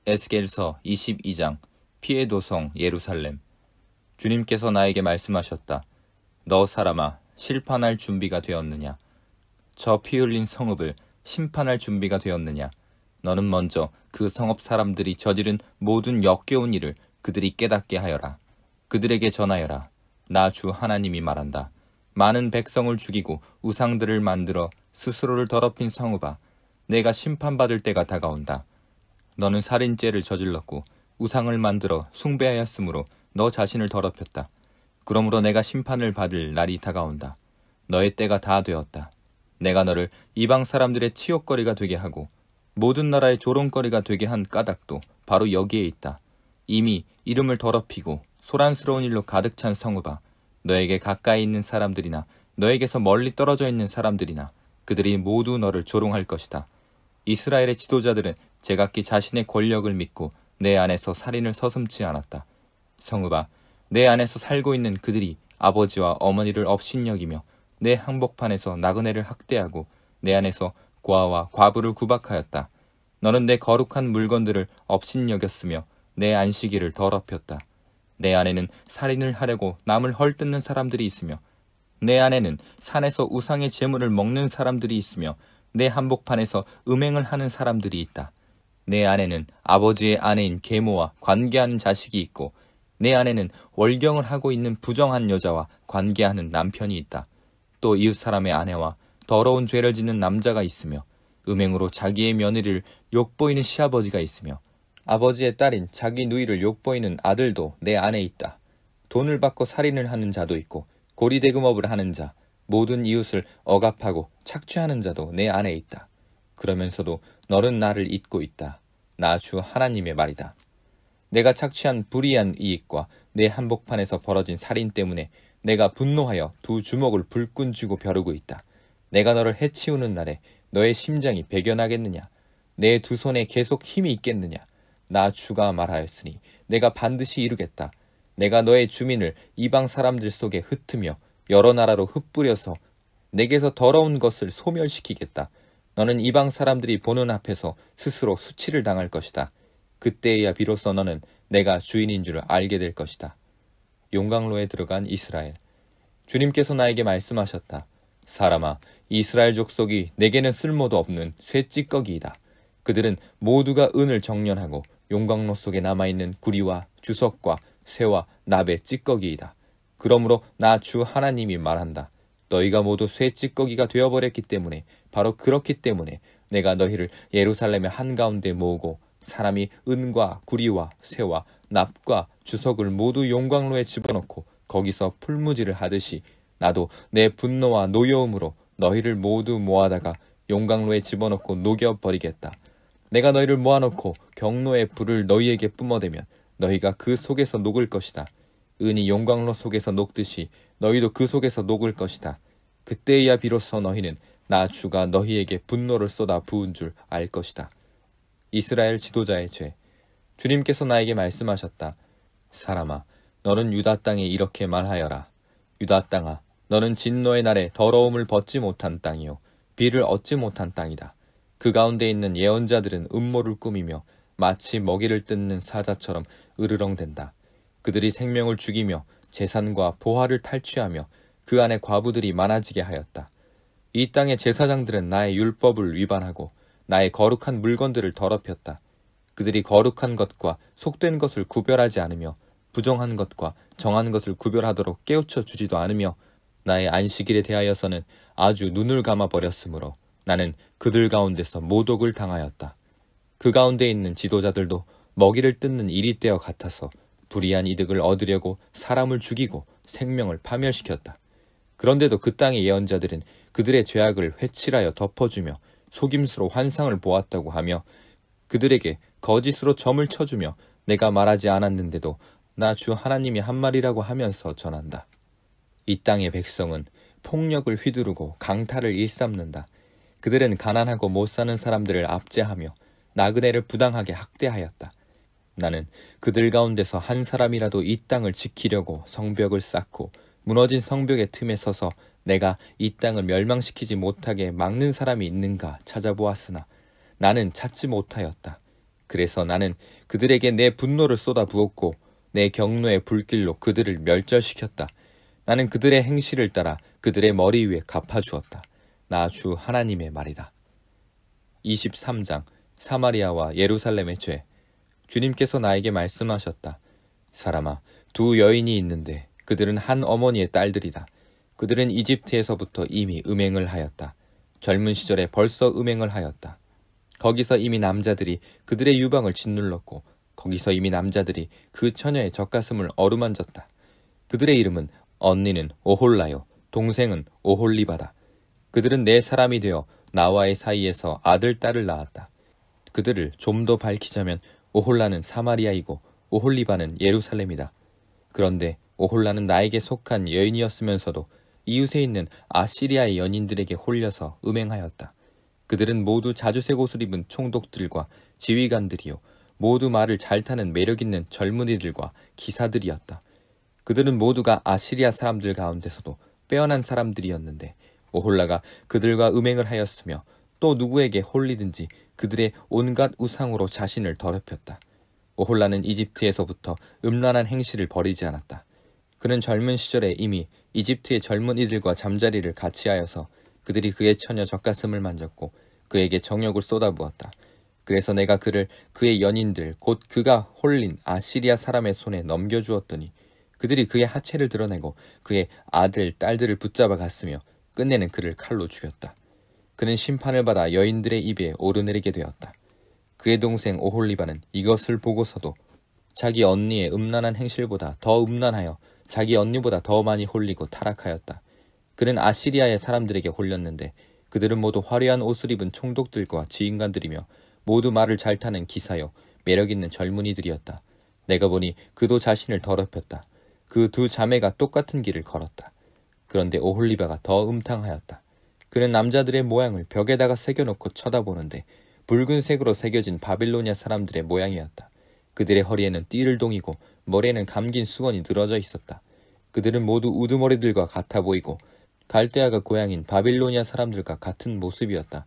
에스겔서 22장. 피의 도성 예루살렘. 주님께서 나에게 말씀하셨다. 너 사람아, 심판할 준비가 되었느냐? 저 피 흘린 성읍을 심판할 준비가 되었느냐? 너는 먼저 그 성읍 사람들이 저지른 모든 역겨운 일을 그들이 깨닫게 하여라. 그들에게 전하여라. 나 주 하나님이 말한다. 많은 백성을 죽이고 우상들을 만들어 스스로를 더럽힌 성읍아, 내가 심판받을 때가 다가온다. 너는 살인죄를 저질렀고 우상을 만들어 숭배하였으므로 너 자신을 더럽혔다. 그러므로 내가 심판을 받을 날이 다가온다. 너의 때가 다 되었다. 내가 너를 이방 사람들의 치욕거리가 되게 하고 모든 나라의 조롱거리가 되게 한 까닭도 바로 여기에 있다. 이미 이름을 더럽히고 소란스러운 일로 가득 찬 성읍아, 너에게 가까이 있는 사람들이나 너에게서 멀리 떨어져 있는 사람들이나 그들이 모두 너를 조롱할 것이다. 이스라엘의 지도자들은 제각기 자신의 권력을 믿고 내 안에서 살인을 서슴지 않았다. 성읍아, 내 안에서 살고 있는 그들이 아버지와 어머니를 업신여기며 내 항복판에서 나그네를 학대하고 내 안에서 고아와 과부를 구박하였다. 너는 내 거룩한 물건들을 업신여겼으며 내 안식일을 더럽혔다. 내 안에는 살인을 하려고 남을 헐뜯는 사람들이 있으며 내 안에는 산에서 우상의 제물을 먹는 사람들이 있으며 내 한복판에서 음행을 하는 사람들이 있다. 내 안에는 아버지의 아내인 계모와 관계하는 자식이 있고 내 안에는 월경을 하고 있는 부정한 여자와 관계하는 남편이 있다. 또 이웃 사람의 아내와 더러운 죄를 짓는 남자가 있으며 음행으로 자기의 며느리를 욕보이는 시아버지가 있으며 아버지의 딸인 자기 누이를 욕보이는 아들도 내 안에 있다. 돈을 받고 살인을 하는 자도 있고 고리대금업을 하는 자, 모든 이웃을 억압하고 착취하는 자도 내 안에 있다. 그러면서도 너는 나를 잊고 있다. 나 주 하나님의 말이다. 내가 착취한 불의한 이익과 내 한복판에서 벌어진 살인 때문에 내가 분노하여 두 주먹을 불끈 쥐고 벼르고 있다. 내가 너를 해치우는 날에 너의 심장이 배견하겠느냐? 내 두 손에 계속 힘이 있겠느냐? 나 주가 말하였으니 내가 반드시 이루겠다. 내가 너의 주민을 이방 사람들 속에 흩으며 여러 나라로 흩뿌려서 내게서 더러운 것을 소멸시키겠다. 너는 이방 사람들이 보는 앞에서 스스로 수치를 당할 것이다. 그때에야 비로소 너는 내가 주인인 줄 알게 될 것이다. 용광로에 들어간 이스라엘. 주님께서 나에게 말씀하셨다. 사람아, 이스라엘 족속이 내게는 쓸모도 없는 쇠찌꺼기이다. 그들은 모두가 은을 정련하고 용광로 속에 남아있는 구리와 주석과 쇠와 납의 찌꺼기이다. 그러므로 나 주 하나님이 말한다. 너희가 모두 쇠찌꺼기가 되어버렸기 때문에, 바로 그렇기 때문에 내가 너희를 예루살렘의 한가운데 모으고 사람이 은과 구리와 쇠와 납과 주석을 모두 용광로에 집어넣고 거기서 풀무지를 하듯이 나도 내 분노와 노여움으로 너희를 모두 모아다가 용광로에 집어넣고 녹여버리겠다. 내가 너희를 모아놓고 경로의 불을 너희에게 뿜어대면 너희가 그 속에서 녹을 것이다. 은이 용광로 속에서 녹듯이 너희도 그 속에서 녹을 것이다. 그때야 비로소 너희는 나 주가 너희에게 분노를 쏟아 부은 줄 알 것이다. 이스라엘 지도자의 죄. 주님께서 나에게 말씀하셨다. 사람아, 너는 유다 땅에 이렇게 말하여라. 유다 땅아, 너는 진노의 날에 더러움을 벗지 못한 땅이요 비를 얻지 못한 땅이다. 그 가운데 있는 예언자들은 음모를 꾸미며 마치 먹이를 뜯는 사자처럼 으르렁댄다. 그들이 생명을 죽이며 재산과 보화를 탈취하며 그 안에 과부들이 많아지게 하였다. 이 땅의 제사장들은 나의 율법을 위반하고 나의 거룩한 물건들을 더럽혔다. 그들이 거룩한 것과 속된 것을 구별하지 않으며 부정한 것과 정한 것을 구별하도록 깨우쳐 주지도 않으며 나의 안식일에 대하여서는 아주 눈을 감아버렸으므로 나는 그들 가운데서 모독을 당하였다. 그 가운데 있는 지도자들도 먹이를 뜯는 이리떼와 같아서 불의한 이득을 얻으려고 사람을 죽이고 생명을 파멸시켰다. 그런데도 그 땅의 예언자들은 그들의 죄악을 회칠하여 덮어주며 속임수로 환상을 보았다고 하며 그들에게 거짓으로 점을 쳐주며 내가 말하지 않았는데도 나 주 하나님이 한 말이라고 하면서 전한다. 이 땅의 백성은 폭력을 휘두르고 강탈을 일삼는다. 그들은 가난하고 못 사는 사람들을 압제하며 나그네를 부당하게 학대하였다. 나는 그들 가운데서 한 사람이라도 이 땅을 지키려고 성벽을 쌓고 무너진 성벽의 틈에 서서 내가 이 땅을 멸망시키지 못하게 막는 사람이 있는가 찾아보았으나 나는 찾지 못하였다. 그래서 나는 그들에게 내 분노를 쏟아부었고 내 경노의 불길로 그들을 멸절시켰다. 나는 그들의 행실을 따라 그들의 머리 위에 갚아주었다. 나 주 하나님의 말이다. 23장 사마리아와 예루살렘의 죄. 주님께서 나에게 말씀하셨다. 사람아, 두 여인이 있는데 그들은 한 어머니의 딸들이다. 그들은 이집트에서부터 이미 음행을 하였다. 젊은 시절에 벌써 음행을 하였다. 거기서 이미 남자들이 그들의 유방을 짓눌렀고 거기서 이미 남자들이 그 처녀의 젖가슴을 어루만졌다. 그들의 이름은 언니는 오홀라요, 동생은 오홀리바다. 그들은 내 사람이 되어 나와의 사이에서 아들, 딸을 낳았다. 그들을 좀 더 밝히자면 오홀라는 사마리아이고 오홀리바는 예루살렘이다. 그런데 오홀라는 나에게 속한 여인이었으면서도 이웃에 있는 아시리아의 연인들에게 홀려서 음행하였다. 그들은 모두 자주색 옷을 입은 총독들과 지휘관들이요, 모두 말을 잘 타는 매력있는 젊은이들과 기사들이었다. 그들은 모두가 아시리아 사람들 가운데서도 빼어난 사람들이었는데 오홀라가 그들과 음행을 하였으며 또 누구에게 홀리든지 그들의 온갖 우상으로 자신을 더럽혔다. 오홀라는 이집트에서부터 음란한 행실을 버리지 않았다. 그는 젊은 시절에 이미 이집트의 젊은이들과 잠자리를 같이 하여서 그들이 그의 처녀 젖가슴을 만졌고 그에게 정욕을 쏟아부었다. 그래서 내가 그를 그의 연인들 곧 그가 홀린 아시리아 사람의 손에 넘겨주었더니 그들이 그의 하체를 드러내고 그의 아들, 딸들을 붙잡아 갔으며 끝내는 그를 칼로 죽였다. 그는 심판을 받아 여인들의 입에 오르내리게 되었다. 그의 동생 오홀리바는 이것을 보고서도 자기 언니의 음란한 행실보다 더 음란하여 자기 언니보다 더 많이 홀리고 타락하였다. 그는 아시리아의 사람들에게 홀렸는데 그들은 모두 화려한 옷을 입은 총독들과 지휘관들이며 모두 말을 잘 타는 기사요 매력있는 젊은이들이었다. 내가 보니 그도 자신을 더럽혔다. 그 두 자매가 똑같은 길을 걸었다. 그런데 오홀리바가 더 음탕하였다. 그는 남자들의 모양을 벽에다가 새겨놓고 쳐다보는데 붉은색으로 새겨진 바빌로니아 사람들의 모양이었다. 그들의 허리에는 띠를 동이고 머리에는 감긴 수건이 늘어져 있었다. 그들은 모두 우두머리들과 같아 보이고 갈대아가 고향인 바빌로니아 사람들과 같은 모습이었다.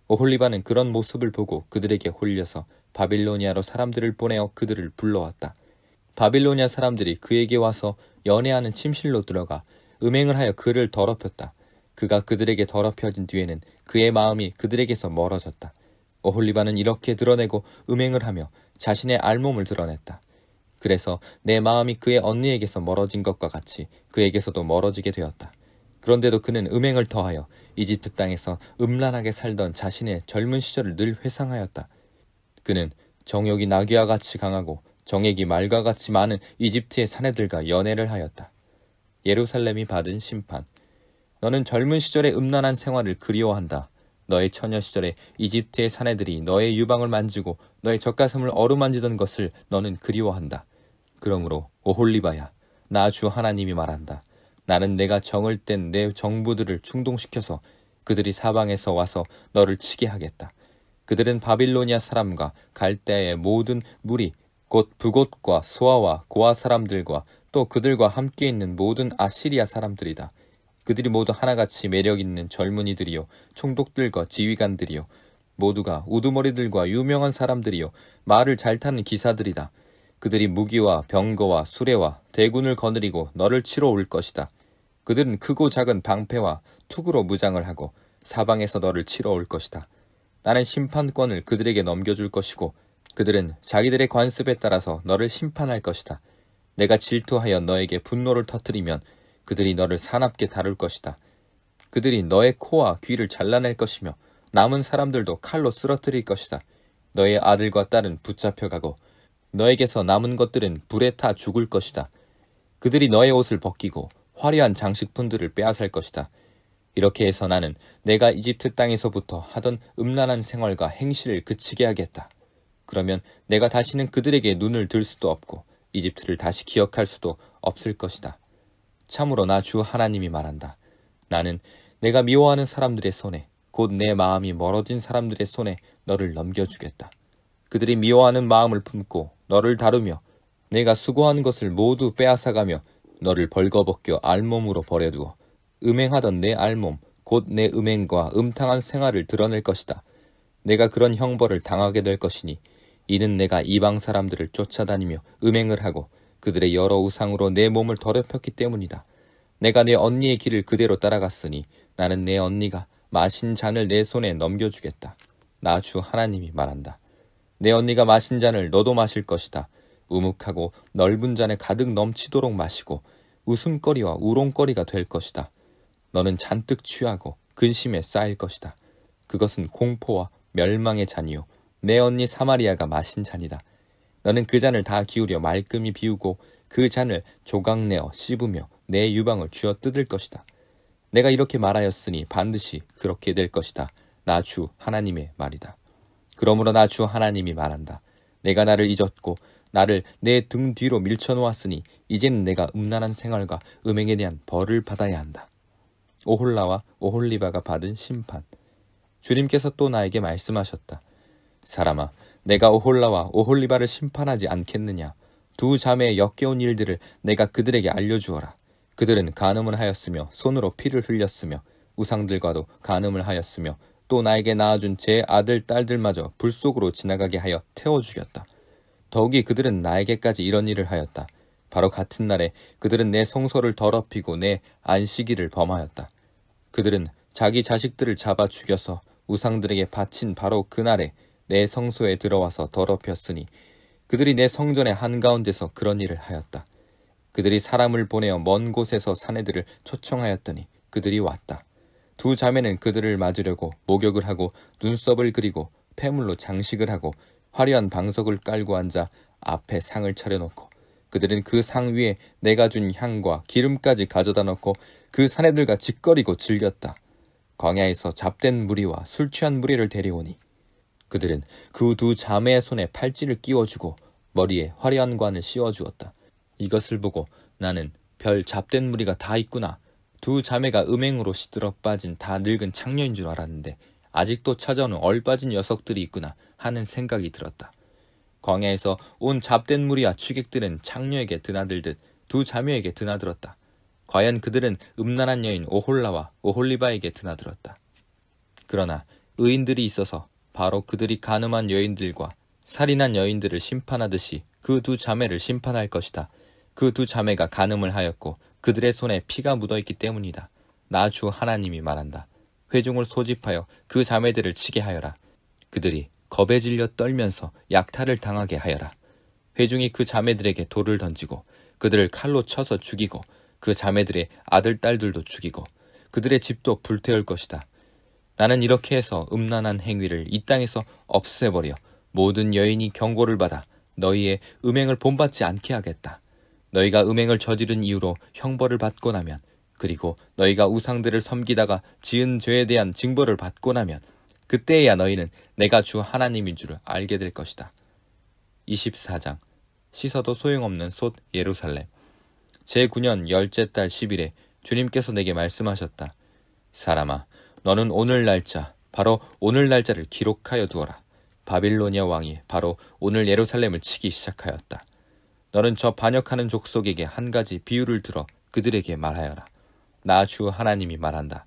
오홀리바는 그런 모습을 보고 그들에게 홀려서 바빌로니아로 사람들을 보내어 그들을 불러왔다. 바빌로니아 사람들이 그에게 와서 연애하는 침실로 들어가 음행을 하여 그를 더럽혔다. 그가 그들에게 더럽혀진 뒤에는 그의 마음이 그들에게서 멀어졌다. 오홀리바는 이렇게 드러내고 음행을 하며 자신의 알몸을 드러냈다. 그래서 내 마음이 그의 언니에게서 멀어진 것과 같이 그에게서도 멀어지게 되었다. 그런데도 그는 음행을 더하여 이집트 땅에서 음란하게 살던 자신의 젊은 시절을 늘 회상하였다. 그는 정욕이 나귀와 같이 강하고 정액이 말과 같이 많은 이집트의 사내들과 연애를 하였다. 예루살렘이 받은 심판. 너는 젊은 시절의 음란한 생활을 그리워한다. 너의 처녀 시절에 이집트의 사내들이 너의 유방을 만지고 너의 젖가슴을 어루만지던 것을 너는 그리워한다. 그러므로 오홀리바야, 나 주 하나님이 말한다. 나는 내가 정을 뗀 내 정부들을 충동시켜서 그들이 사방에서 와서 너를 치게 하겠다. 그들은 바빌로니아 사람과 갈대아의 모든 무리 곧 북옷과 소아와 고아 사람들과 또 그들과 함께 있는 모든 아시리아 사람들이다. 그들이 모두 하나같이 매력있는 젊은이들이요 총독들과 지휘관들이요 모두가 우두머리들과 유명한 사람들이요 말을 잘 타는 기사들이다. 그들이 무기와 병거와 수레와 대군을 거느리고 너를 치러 올 것이다. 그들은 크고 작은 방패와 투구로 무장을 하고 사방에서 너를 치러 올 것이다. 나는 심판권을 그들에게 넘겨줄 것이고 그들은 자기들의 관습에 따라서 너를 심판할 것이다. 내가 질투하여 너에게 분노를 터뜨리면 그들이 너를 사납게 다룰 것이다. 그들이 너의 코와 귀를 잘라낼 것이며 남은 사람들도 칼로 쓰러뜨릴 것이다. 너의 아들과 딸은 붙잡혀가고 너에게서 남은 것들은 불에 타 죽을 것이다. 그들이 너의 옷을 벗기고 화려한 장식품들을 빼앗을 것이다. 이렇게 해서 나는 내가 이집트 땅에서부터 하던 음란한 생활과 행실을 그치게 하겠다. 그러면 내가 다시는 그들에게 눈을 들 수도 없고 이집트를 다시 기억할 수도 없을 것이다. 참으로 나 주 하나님이 말한다. 나는 내가 미워하는 사람들의 손에 곧 내 마음이 멀어진 사람들의 손에 너를 넘겨주겠다. 그들이 미워하는 마음을 품고 너를 다루며 내가 수고한 것을 모두 빼앗아가며 너를 벌거벗겨 알몸으로 버려두어 음행하던 내 알몸 곧 내 음행과 음탕한 생활을 드러낼 것이다. 내가 그런 형벌을 당하게 될 것이니 이는 내가 이방 사람들을 쫓아다니며 음행을 하고 그들의 여러 우상으로 내 몸을 더럽혔기 때문이다. 내가 내 언니의 길을 그대로 따라갔으니 나는 내 언니가 마신 잔을 내 손에 넘겨주겠다. 나 주 하나님이 말한다. 내 언니가 마신 잔을 너도 마실 것이다. 우묵하고 넓은 잔에 가득 넘치도록 마시고 웃음거리와 우롱거리가 될 것이다. 너는 잔뜩 취하고 근심에 쌓일 것이다. 그것은 공포와 멸망의 잔이요 내 언니 사마리아가 마신 잔이다. 너는 그 잔을 다 기울여 말끔히 비우고 그 잔을 조각내어 씹으며 내 유방을 쥐어 뜯을 것이다. 내가 이렇게 말하였으니 반드시 그렇게 될 것이다. 나 주 하나님의 말이다. 그러므로 나 주 하나님이 말한다. 내가 나를 잊었고 나를 내 등 뒤로 밀쳐놓았으니 이제는 내가 음란한 생활과 음행에 대한 벌을 받아야 한다. 오홀라와 오홀리바가 받은 심판. 주님께서 또 나에게 말씀하셨다. 사람아, 내가 오홀라와 오홀리바를 심판하지 않겠느냐? 두 자매의 역겨운 일들을 내가 그들에게 알려주어라. 그들은 간음을 하였으며 손으로 피를 흘렸으며 우상들과도 간음을 하였으며 또 나에게 낳아준 제 아들 딸들마저 불 속으로 지나가게 하여 태워 죽였다. 더욱이 그들은 나에게까지 이런 일을 하였다. 바로 같은 날에 그들은 내 성소를 더럽히고 내 안식일을 범하였다. 그들은 자기 자식들을 잡아 죽여서 우상들에게 바친 바로 그날에 내 성소에 들어와서 더럽혔으니 그들이 내 성전의 한가운데서 그런 일을 하였다. 그들이 사람을 보내어 먼 곳에서 사내들을 초청하였더니 그들이 왔다. 두 자매는 그들을 맞으려고 목욕을 하고 눈썹을 그리고 폐물로 장식을 하고 화려한 방석을 깔고 앉아 앞에 상을 차려놓고 그들은 그 상 위에 내가 준 향과 기름까지 가져다 놓고 그 사내들과 짓거리고 즐겼다. 광야에서 잡된 무리와 술 취한 무리를 데려오니 그들은 그 두 자매의 손에 팔찌를 끼워주고 머리에 화려한 관을 씌워주었다. 이것을 보고 나는 별 잡된 무리가 다 있구나. 두 자매가 음행으로 시들어 빠진 다 늙은 창녀인 줄 알았는데 아직도 찾아오는 얼빠진 녀석들이 있구나 하는 생각이 들었다. 광야에서 온 잡된 무리와 취객들은 창녀에게 드나들듯 두 자매에게 드나들었다. 과연 그들은 음란한 여인 오홀라와 오홀리바에게 드나들었다. 그러나 의인들이 있어서 바로 그들이 간음한 여인들과 살인한 여인들을 심판하듯이 그 두 자매를 심판할 것이다. 그 두 자매가 간음을 하였고 그들의 손에 피가 묻어있기 때문이다. 나 주 하나님이 말한다. 회중을 소집하여 그 자매들을 치게 하여라. 그들이 겁에 질려 떨면서 약탈을 당하게 하여라. 회중이 그 자매들에게 돌을 던지고 그들을 칼로 쳐서 죽이고 그 자매들의 아들 딸들도 죽이고 그들의 집도 불태울 것이다. 나는 이렇게 해서 음란한 행위를 이 땅에서 없애버려 모든 여인이 경고를 받아 너희의 음행을 본받지 않게 하겠다. 너희가 음행을 저지른 이유로 형벌을 받고 나면 그리고 너희가 우상들을 섬기다가 지은 죄에 대한 징벌을 받고 나면 그때야 너희는 내가 주 하나님인 줄을 알게 될 것이다. 24장 씻어도 소용없는 솥 예루살렘. 제9년 10째 달 10일에 주님께서 내게 말씀하셨다. 사람아, 너는 오늘 날짜, 바로 오늘 날짜를 기록하여 두어라. 바빌로니아 왕이 바로 오늘 예루살렘을 치기 시작하였다. 너는 저 반역하는 족속에게 한 가지 비유를 들어 그들에게 말하여라. 나 주 하나님이 말한다.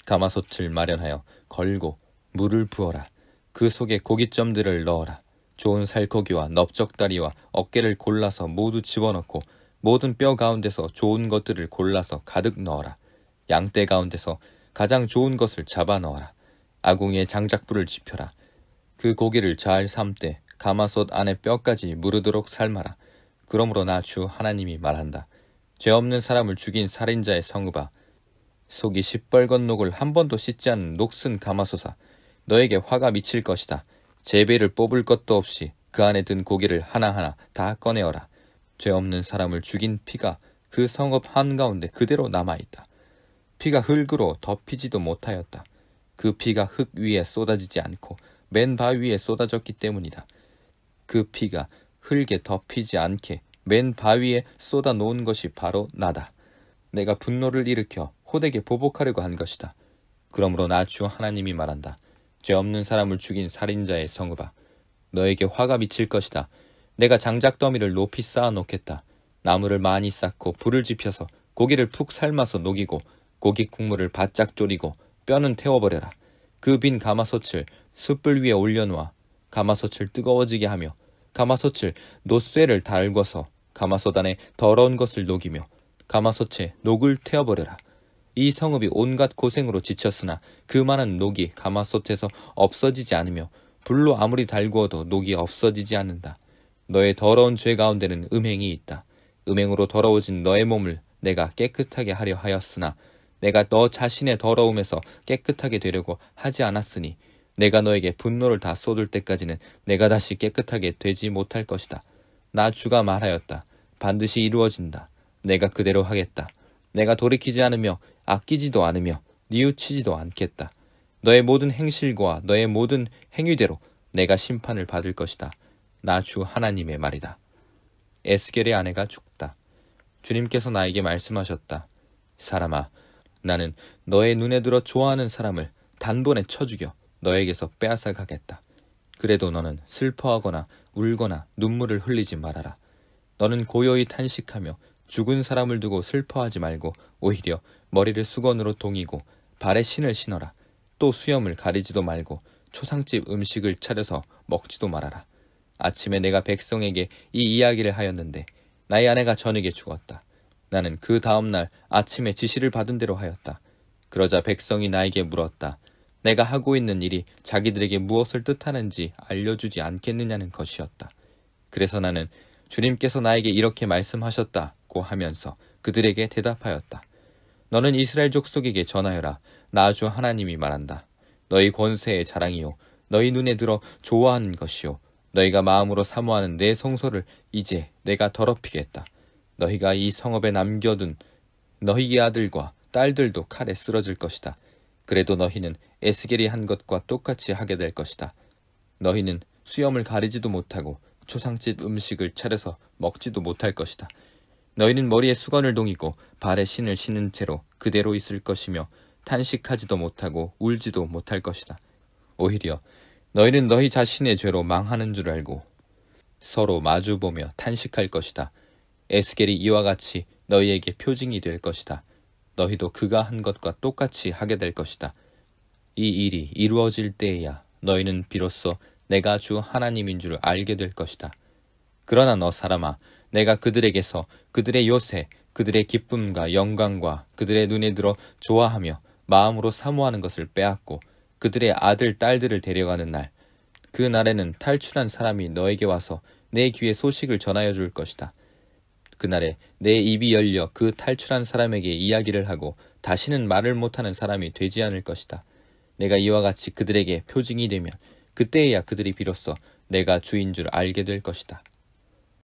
가마솥을 마련하여 걸고 물을 부어라. 그 속에 고깃점들을 넣어라. 좋은 살코기와 넓적다리와 어깨를 골라서 모두 집어넣고 모든 뼈 가운데서 좋은 것들을 골라서 가득 넣어라. 양떼 가운데서 가장 좋은 것을 잡아 넣어라. 아궁이에 장작불을 지펴라. 그 고기를 잘 삶되 가마솥 안에 뼈까지 무르도록 삶아라. 그러므로 나 주 하나님이 말한다. 죄 없는 사람을 죽인 살인자의 성읍아, 속이 시뻘건 녹을 한 번도 씻지 않은 녹슨 가마솥아, 너에게 화가 미칠 것이다. 제비를 뽑을 것도 없이 그 안에 든 고기를 하나하나 다 꺼내어라. 죄 없는 사람을 죽인 피가 그 성읍 한가운데 그대로 남아있다. 피가 흙으로 덮이지도 못하였다. 그 피가 흙 위에 쏟아지지 않고 맨 바위 위에 쏟아졌기 때문이다. 그 피가 흙에 덮이지 않게 맨 바위에 쏟아 놓은 것이 바로 나다. 내가 분노를 일으켜 호되게 보복하려고 한 것이다. 그러므로 나 주 하나님이 말한다. 죄 없는 사람을 죽인 살인자의 성읍아, 너에게 화가 미칠 것이다. 내가 장작더미를 높이 쌓아 놓겠다. 나무를 많이 쌓고 불을 지펴서 고기를 푹 삶아서 녹이고 고기 국물을 바짝 졸이고 뼈는 태워버려라. 그 빈 가마솥을 숯불 위에 올려놓아 가마솥을 뜨거워지게 하며 가마솥을 노쇠를 달궈서 가마솥 안에 더러운 것을 녹이며 가마솥에 녹을 태워버려라. 이 성읍이 온갖 고생으로 지쳤으나 그 많은 녹이 가마솥에서 없어지지 않으며 불로 아무리 달구어도 녹이 없어지지 않는다. 너의 더러운 죄 가운데는 음행이 있다. 음행으로 더러워진 너의 몸을 내가 깨끗하게 하려 하였으나 내가 너 자신의 더러움에서 깨끗하게 되려고 하지 않았으니 내가 너에게 분노를 다 쏟을 때까지는 내가 다시 깨끗하게 되지 못할 것이다. 나 주가 말하였다. 반드시 이루어진다. 내가 그대로 하겠다. 내가 돌이키지 않으며 아끼지도 않으며 뉘우치지도 않겠다. 너의 모든 행실과 너의 모든 행위대로 내가 심판을 받을 것이다. 나 주 하나님의 말이다. 에스겔의 아내가 죽다. 주님께서 나에게 말씀하셨다. 사람아, 나는 너의 눈에 들어 좋아하는 사람을 단번에 쳐 죽여 너에게서 빼앗아 가겠다. 그래도 너는 슬퍼하거나 울거나 눈물을 흘리지 말아라. 너는 고요히 탄식하며 죽은 사람을 두고 슬퍼하지 말고 오히려 머리를 수건으로 동이고 발에 신을 신어라. 또 수염을 가리지도 말고 초상집 음식을 차려서 먹지도 말아라. 아침에 내가 백성에게 이 이야기를 하였는데 나의 아내가 저녁에 죽었다. 나는 그 다음날 아침에 지시를 받은 대로 하였다. 그러자 백성이 나에게 물었다. 내가 하고 있는 일이 자기들에게 무엇을 뜻하는지 알려주지 않겠느냐는 것이었다. 그래서 나는 주님께서 나에게 이렇게 말씀하셨다고 하면서 그들에게 대답하였다. 너는 이스라엘 족속에게 전하여라. 나 주 하나님이 말한다. 너희 권세의 자랑이요 너희 눈에 들어 좋아하는 것이요 너희가 마음으로 사모하는 내 성소를 이제 내가 더럽히겠다. 너희가 이 성읍에 남겨둔 너희의 아들과 딸들도 칼에 쓰러질 것이다. 그래도 너희는 에스겔이 한 것과 똑같이 하게 될 것이다. 너희는 수염을 가리지도 못하고 초상집 음식을 차려서 먹지도 못할 것이다. 너희는 머리에 수건을 동이고 발에 신을 신은 채로 그대로 있을 것이며 탄식하지도 못하고 울지도 못할 것이다. 오히려 너희는 너희 자신의 죄로 망하는 줄 알고 서로 마주보며 탄식할 것이다. 에스겔이 이와 같이 너희에게 표징이 될 것이다. 너희도 그가 한 것과 똑같이 하게 될 것이다. 이 일이 이루어질 때에야 너희는 비로소 내가 주 하나님인 줄 알게 될 것이다. 그러나 너 사람아, 내가 그들에게서 그들의 요새, 그들의 기쁨과 영광과 그들의 눈에 들어 좋아하며 마음으로 사모하는 것을 빼앗고 그들의 아들, 딸들을 데려가는 날, 그 날에는 탈출한 사람이 너에게 와서 내 귀에 소식을 전하여 줄 것이다. 그날에 내 입이 열려 그 탈출한 사람에게 이야기를 하고 다시는 말을 못하는 사람이 되지 않을 것이다. 내가 이와 같이 그들에게 표징이 되면 그때에야 그들이 비로소 내가 주인 줄 알게 될 것이다.